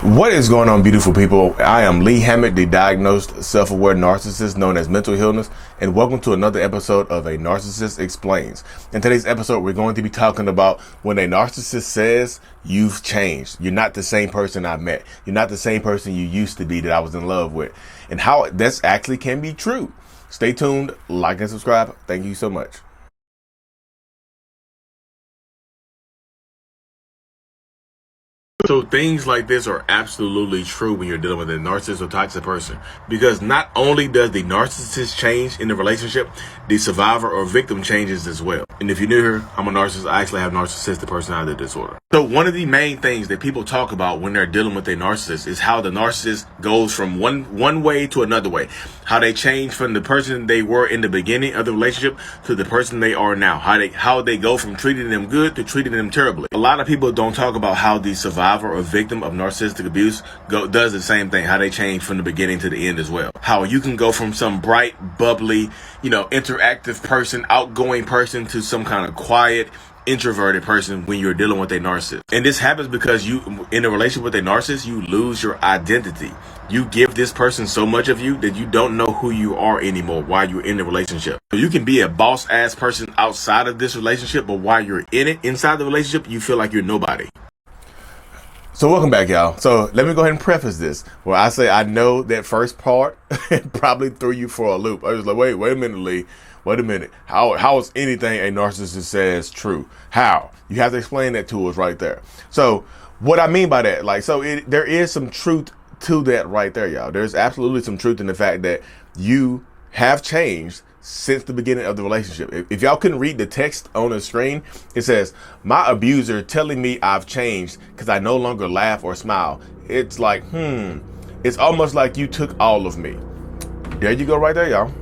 What is going on, beautiful people? I am Lee Hammett, the diagnosed self-aware narcissist known as mental illness, and welcome to another episode of A Narcissist Explains. In today's episode, we're going to be talking about when a narcissist says, you've changed. You're not the same person I met. You're not the same person you used to be that I was in love with, and how this actually can be true. Stay tuned, like and subscribe. Thank you so much. So things like this are absolutely true when you're dealing with a narcissist or toxic person, because not only does the narcissist change in the relationship, the survivor or victim changes as well. And if you're new here, I'm a narcissist. I actually have narcissistic personality disorder. So one of the main things that people talk about when they're dealing with a narcissist is how the narcissist goes from one way to another way, how they change from the person they were in the beginning of the relationship to the person they are now, how they go from treating them good to treating them terribly. A lot of people don't talk about how the survivor or victim of narcissistic abuse does the same thing, how they change from the beginning to the end as well. How you can go from some bright, bubbly, interactive person, outgoing person to some kind of quiet, introverted person when you're dealing with a narcissist. And this happens because you, in a relationship with a narcissist, you lose your identity. You give this person so much of you that you don't know who you are anymore while you're in the relationship. So you can be a boss ass person outside of this relationship, but while you're in it, inside the relationship, you feel like you're nobody. So welcome back, y'all. So let me go ahead and preface this where I say I know that first part probably threw you for a loop. I was like, wait a minute, Lee. Wait a minute. How is anything a narcissist says true? How? You have to explain that to us right there. So what I mean by that, there is some truth to that right there, y'all. There's absolutely some truth in the fact that you have changed since the beginning of the relationship. If y'all couldn't read the text on the screen, it says, my abuser telling me I've changed because I no longer laugh or smile. It's like, it's almost like you took all of me. There you go right there, y'all.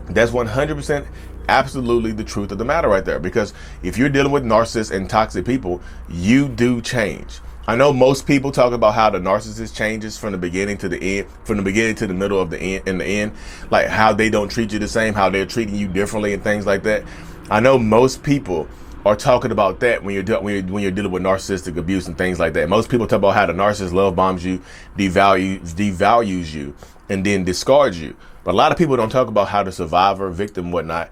That's 100% absolutely the truth of the matter right there. Because if you're dealing with narcissists and toxic people, you do change. I know most people talk about how the narcissist changes from the beginning to the end, from the beginning to the middle of the end, in the end, like how they don't treat you the same, how they're treating you differently and things like that. I know most people are talking about that when you're dealing with narcissistic abuse and things like that. Most people talk about how the narcissist love bombs you, devalues you, and then discards you. But a lot of people don't talk about how the survivor, victim, whatnot,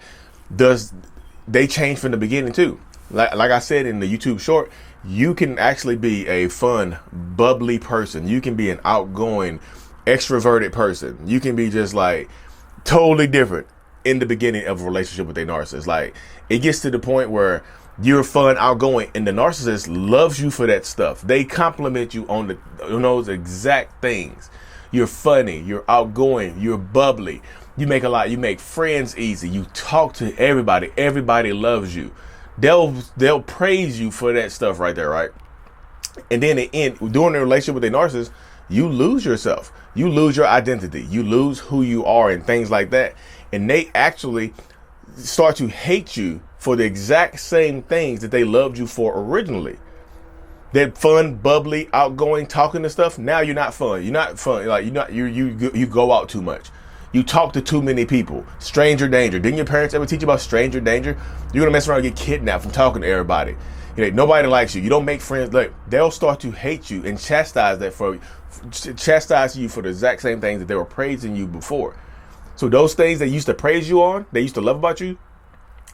they change from the beginning too. Like I said in the YouTube short, you can actually be a fun, bubbly person. You can be an outgoing, extroverted person. You can be just like totally different in the beginning of a relationship with a narcissist. Like it gets to the point where you're fun, outgoing, and the narcissist loves you for that stuff. They compliment you on those exact things. You're funny, you're outgoing, you're bubbly. You make friends easy. You talk to everybody. Everybody loves you. They'll praise you for that stuff right there, right? And then during the relationship with a narcissist, you lose yourself. You lose your identity. You lose who you are and things like that. And they actually start to hate you for the exact same things that they loved you for originally. That fun, bubbly, outgoing, talking and stuff. Now you're not fun. You're not fun. Like you go out too much. You talk to too many people. Stranger danger. Didn't your parents ever teach you about stranger danger? You're gonna mess around and get kidnapped from talking to everybody. Nobody likes you. You don't make friends. Like they'll start to hate you and chastise you for the exact same things that they were praising you before. So those things they used to praise you on, they used to love about you,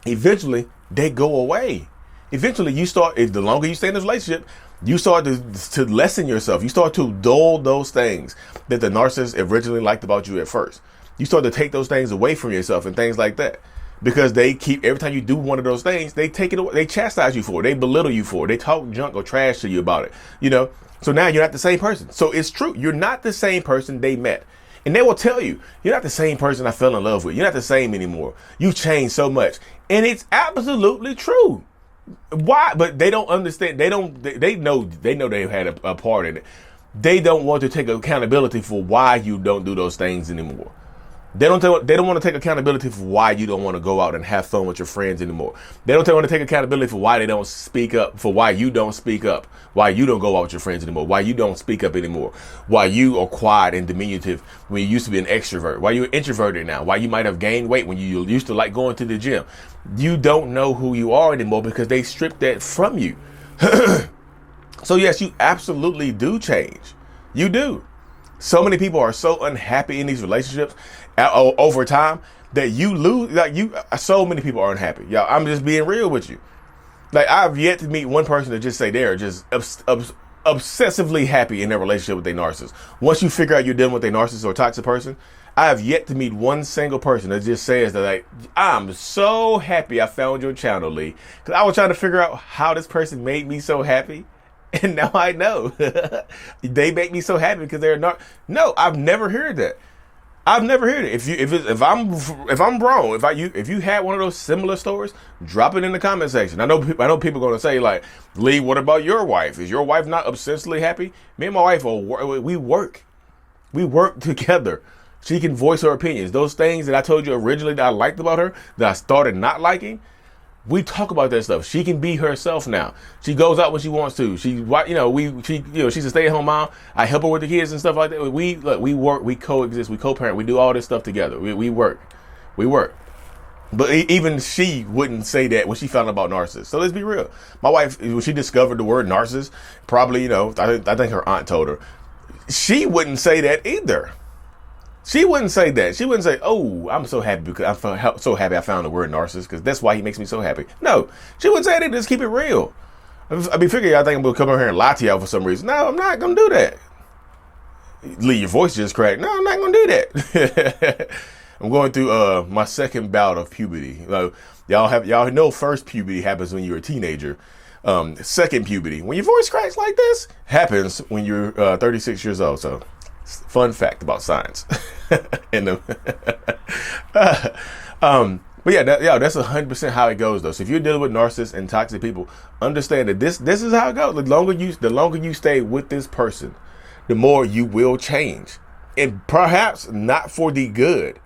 eventually they go away. Eventually the longer you stay in this relationship, you start to lessen yourself. You start to dull those things that the narcissist originally liked about you at first. You start to take those things away from yourself and things like that, because they keep, every time you do one of those things, they take it away. They chastise you for it. They belittle you for it. They talk junk or trash to you about it, So now you're not the same person. So it's true. You're not the same person they met. And they will tell you, you're not the same person I fell in love with. You're not the same anymore. You changed so much. And it's absolutely true. Why? But they don't understand. They know they had a part in it. They don't want to take accountability for why you don't do those things anymore. They don't want to take accountability for why you don't want to go out and have fun with your friends anymore. They don't want to take accountability for why they don't speak up, for why you don't speak up, why you don't go out with your friends anymore, why you don't speak up anymore, why you are quiet and diminutive when you used to be an extrovert, why you're introverted now, why you might have gained weight when you used to like going to the gym. You don't know who you are anymore because they stripped that from you. So yes, you absolutely do change. You do. So many people are so unhappy in these relationships over time that you lose. So many people are unhappy. Y'all, I'm just being real with you. Like, I've yet to meet one person that just say they're just obsessively happy in their relationship with their narcissist. Once you figure out you're dealing with a narcissist or toxic person, I have yet to meet one single person that just says that, like, I'm so happy I found your channel, Lee. Because I was trying to figure out how this person made me so happy. And now I know. They make me so happy because they're not. No, I've never heard that. I've never heard it. If I'm wrong, if you had one of those similar stories, drop it in the comment section. I know people are going to say, like, Lee, what about your wife? Is your wife not obsessively happy? Me and my wife we work together. She can voice her opinions. Those things that I told you originally that I liked about her, that I started not liking, we talk about that stuff. She can be herself now. She goes out when she wants to. She's a stay-at-home mom. I help her with the kids and stuff like that. We work, we coexist, we co-parent, we do all this stuff together. We work. But even she wouldn't say that when she found out about narcissists. So let's be real. My wife, when she discovered the word narcissist, probably, I think her aunt told her, she wouldn't say that either. She wouldn't say that. She wouldn't say, "Oh, I'm so happy because I'm so happy I found the word narcissist because that's why he makes me so happy." No, she wouldn't say that. Just keep it real. I mean, figure y'all think I'm gonna come over here and lie to y'all for some reason. No, I'm not gonna do that. Lee, your voice just cracked. No, I'm not gonna do that. I'm going through my second bout of puberty. Y'all know first puberty happens when you're a teenager. Second puberty, when your voice cracks like this, happens when you're 36 years old. So. Fun fact about science. But yeah, that's 100% how it goes, though. So if you're dealing with narcissists and toxic people, understand that this is how it goes. The longer you stay with this person, the more you will change, and perhaps not for the good.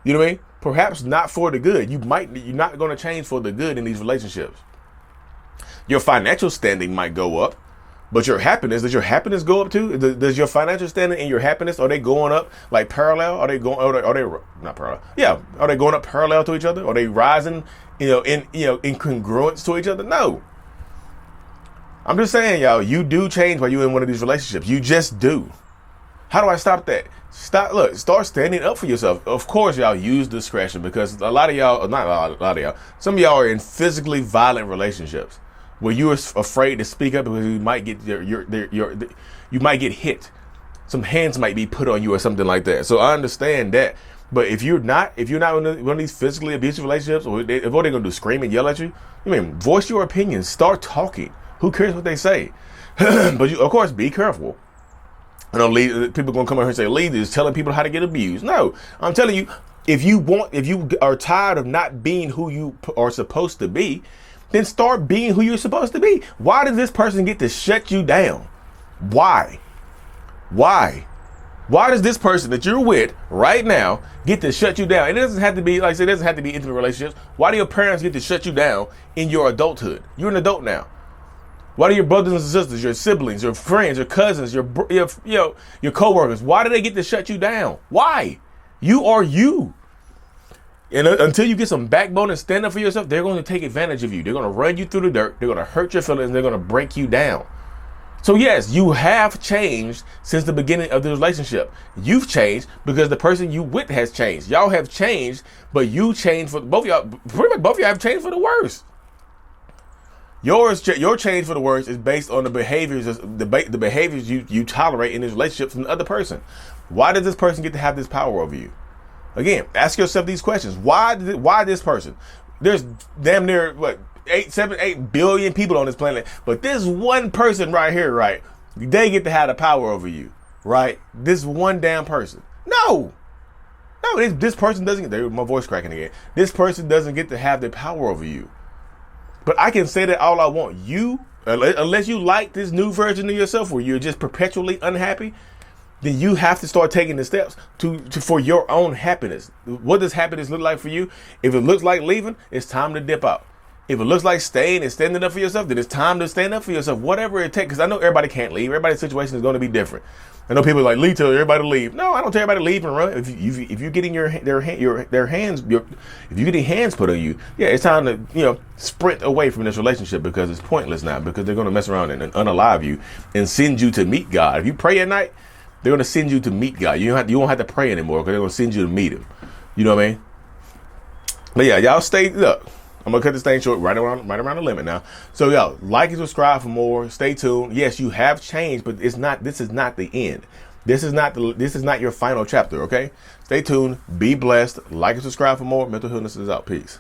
You know what I mean? Perhaps not for the good. You're not going to change for the good in these relationships. Your financial standing might go up. But does your happiness go up too? Does your financial standing and your happiness, are they going up like parallel? Are they not parallel? Yeah. Are they going up parallel to each other? Are they rising, in congruence to each other? No. I'm just saying, y'all, you do change while you're in one of these relationships. You just do. How do I stop that? Start standing up for yourself. Of course, y'all use discretion because some of y'all are in physically violent relationships where you're afraid to speak up because you might get you might get hit. Some hands might be put on you or something like that. So I understand that. But if you're not in one of these physically abusive relationships, or what they're gonna do, scream and yell at you, voice your opinion, start talking. Who cares what they say? But you, of course, be careful. I know people gonna come out here and say, Lee is telling people how to get abused. No, I'm telling you, if you are tired of not being who you are supposed to be, then start being who you're supposed to be. Why does this person get to shut you down? Why? Why does this person that you're with right now get to shut you down? It doesn't have to be, like I said, it doesn't have to be intimate relationships. Why do your parents get to shut you down in your adulthood? You're an adult now. Why do your brothers and sisters, your siblings, your friends, your cousins, your coworkers, why do they get to shut you down? Why? You are you. And until you get some backbone and stand up for yourself, they're going to take advantage of you. They're going to run you through the dirt. They're going to hurt your feelings. They're going to break you down. So yes, you have changed since the beginning of the relationship. You've changed because the person you with has changed. Y'all have changed, but you changed for both of y'all. Pretty much both of y'all have changed for the worse. Your change for the worse is based on the behaviors you tolerate in this relationship from the other person. Why does this person get to have this power over you? Again, ask yourself these questions. Why this person? There's damn near 8 billion people on this planet, but this one person right here, right? They get to have the power over you, right? This one damn person. No, this person doesn't get. My voice cracking again. This person doesn't get to have the power over you. But I can say that all I want. You, unless you like this new version of yourself where you're just perpetually unhappy, then you have to start taking the steps for your own happiness. What does happiness look like for you? If it looks like leaving, it's time to dip out. If it looks like staying and standing up for yourself, then it's time to stand up for yourself, whatever it takes. Because I know everybody can't leave. Everybody's situation is going to be different. I know people are like, Lee, tell everybody to leave. No, I don't tell everybody to leave and run. If you're getting if you're getting hands put on you, yeah, it's time to sprint away from this relationship, because it's pointless now, because they're going to mess around and unalive you and send you to meet God. If you pray at night, they're going to send you to meet God. You won't have to pray anymore, because they're going to send you to meet Him. You know what I mean? But yeah, y'all stay. Look, I'm gonna cut this thing short, right around the limit now. So yo, like and subscribe for more. Stay tuned. Yes, you have changed, but this is not the end. This is not your final chapter. Okay, stay tuned. Be blessed. Like and subscribe for more. Mental Healness is out. Peace.